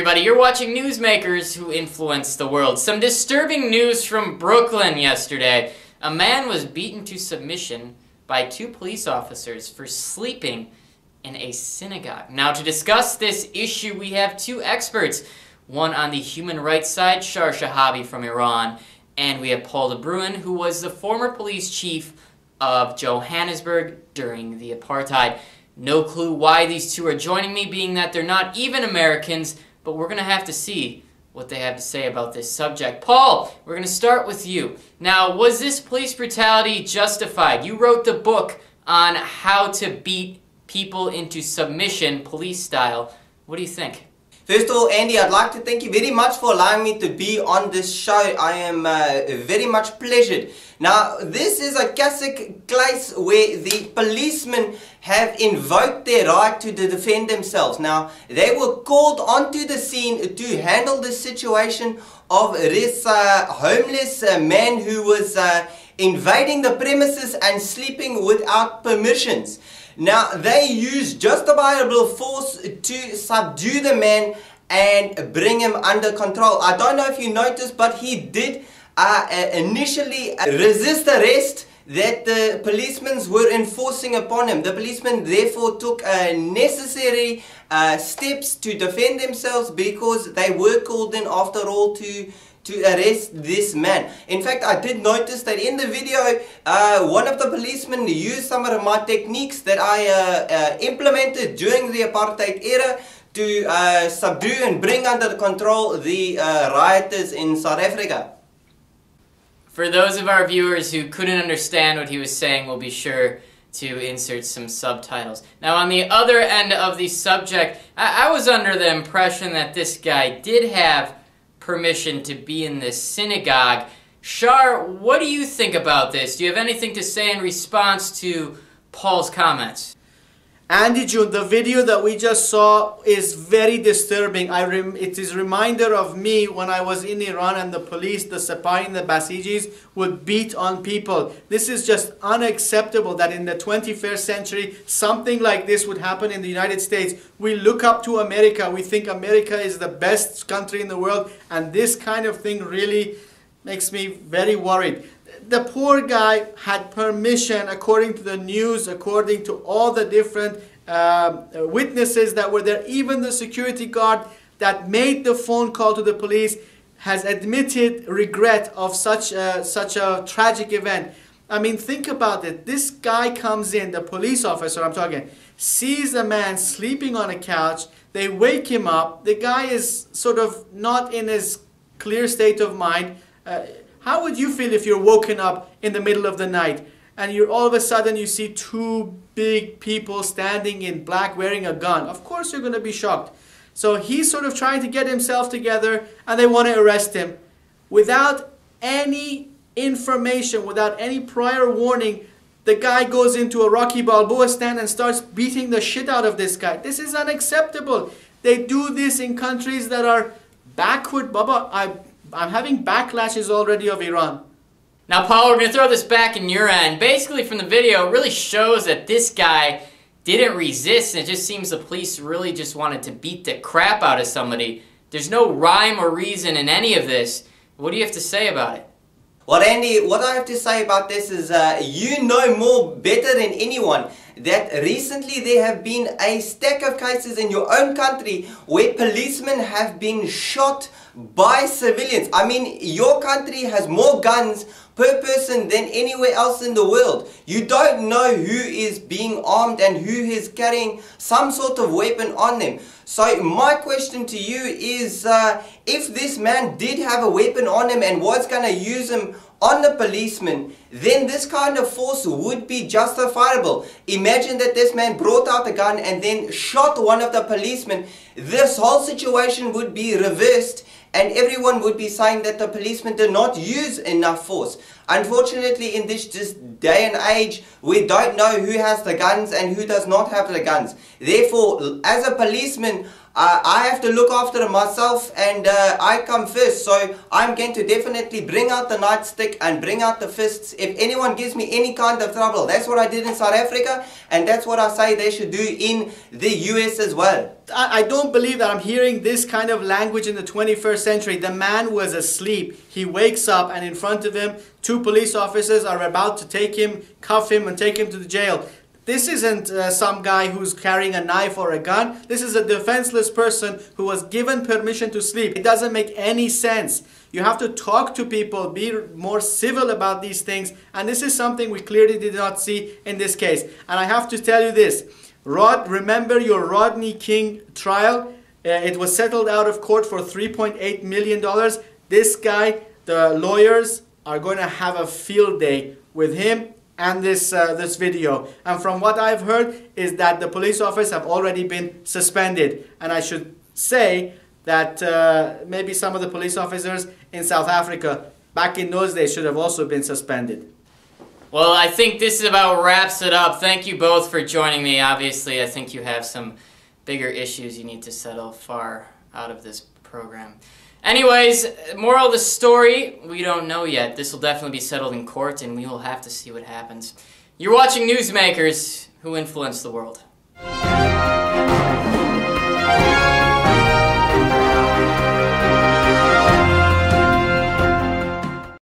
everybody, you're watching Newsmakers who influence the world. Some disturbing news from Brooklyn yesterday. A man was beaten to submission by 2 police officers for sleeping in a synagogue. Now, to discuss this issue, we have 2 experts. One on the human rights side, Shar Shahabi from Iran, and we have Paul de Bruin, who was the former police chief of Johannesburg during the apartheid. No clue why these 2 are joining me, being that they're not even Americans, but we're going to have to see what they have to say about this subject. Paul, we're going to start with you. Now, was this police brutality justified? You wrote the book on how to beat people into submission, police style. What do you think? First of all, Andy, I'd like to thank you very much for allowing me to be on this show. I am very much pleasured. Now, this is a classic case where the policemen have invoked their right to defend themselves. Now, they were called onto the scene to handle the situation of this homeless man who was invading the premises and sleeping without permissions. Now, they used justifiable force to subdue the man and bring him under control. I don't know if you noticed, but he did initially resist arrest that the policemen were enforcing upon him. The policemen therefore took necessary steps to defend themselves because they were called in after all to arrest this man. In fact, I did notice that in the video, one of the policemen used some of my techniques that I implemented during the apartheid era to subdue and bring under control the rioters in South Africa. For those of our viewers who couldn't understand what he was saying, we'll be sure to insert some subtitles. Now, on the other end of the subject, I was under the impression that this guy did have permission to be in this synagogue. Shar, what do you think about this? Do you have anything to say in response to Paul's comments? Andy June, the video that we just saw is very disturbing. It is a reminder of me when I was in Iran and the police, the Sepai and the Basijis would beat on people. This is just unacceptable that in the 21st century something like this would happen in the United States. We look up to America. We think America is the best country in the world, and this kind of thing really makes me very worried. The poor guy had permission, according to the news, according to all the different witnesses that were there. Even the security guard that made the phone call to the police has admitted regret of such a tragic event. I mean, think about it. This guy comes in, the police officer I'm talking, sees a man sleeping on a couch. They wake him up. The guy is sort of not in his clear state of mind. How would you feel if you're woken up in the middle of the night and all of a sudden you see 2 big people standing in black wearing a gun? Of course you're going to be shocked. So he's sort of trying to get himself together and they want to arrest him. Without any information, without any prior warning, the guy goes into a Rocky Balboa stand and starts beating the shit out of this guy. This is unacceptable. They do this in countries that are backward. Baba, I'm having backlashes already of Iran. Now, Paul, we're going to throw this back in your end. Basically, from the video, it really shows that this guy didn't resist, and it just seems the police really just wanted to beat the crap out of somebody. There's no rhyme or reason in any of this. What do you have to say about it? Well, Andy, what I have to say about this is you know more better than anyone that recently there have been a stack of cases in your own country where policemen have been shot by civilians. I mean, your country has more guns per person than anywhere else in the world. You don't know who is being armed and who is carrying some sort of weapon on them. So my question to you is, if this man did have a weapon on him and was going to use him on the policeman, then this kind of force would be justifiable. Imagine that this man brought out a gun and then shot one of the policemen. This whole situation would be reversed and everyone would be saying that the policeman did not use enough force. Unfortunately, in this day and age, we don't know who has the guns and who does not have the guns. Therefore, as a policeman, I have to look after myself, and I come first. So I'm going to definitely bring out the nightstick and bring out the fists if anyone gives me any kind of trouble. That's what I did in South Africa, and that's what I say they should do in the US as well. I don't believe that I'm hearing this kind of language in the 21st century. The man was asleep. He wakes up, and in front of him, two police officers are about to take him, cuff him, and take him to the jail. This isn't some guy who's carrying a knife or a gun. This is a defenseless person who was given permission to sleep. It doesn't make any sense. You have to talk to people, be more civil about these things, and this is something we clearly did not see in this case. And I have to tell you this. Remember your Rodney King trial? It was settled out of court for $3.8 million. This guy, the lawyers are going to have a field day with him and this video. And from what I've heard is that the police officers have already been suspended. And I should say that maybe some of the police officers in South Africa back in those days should have also been suspended. Well, I think this about wraps it up. Thank you both for joining me. Obviously, I think you have some bigger issues you need to settle far out of this program. Anyways, moral of the story, we don't know yet. This will definitely be settled in court, and we will have to see what happens. You're watching NewzMakerz, who influence the world.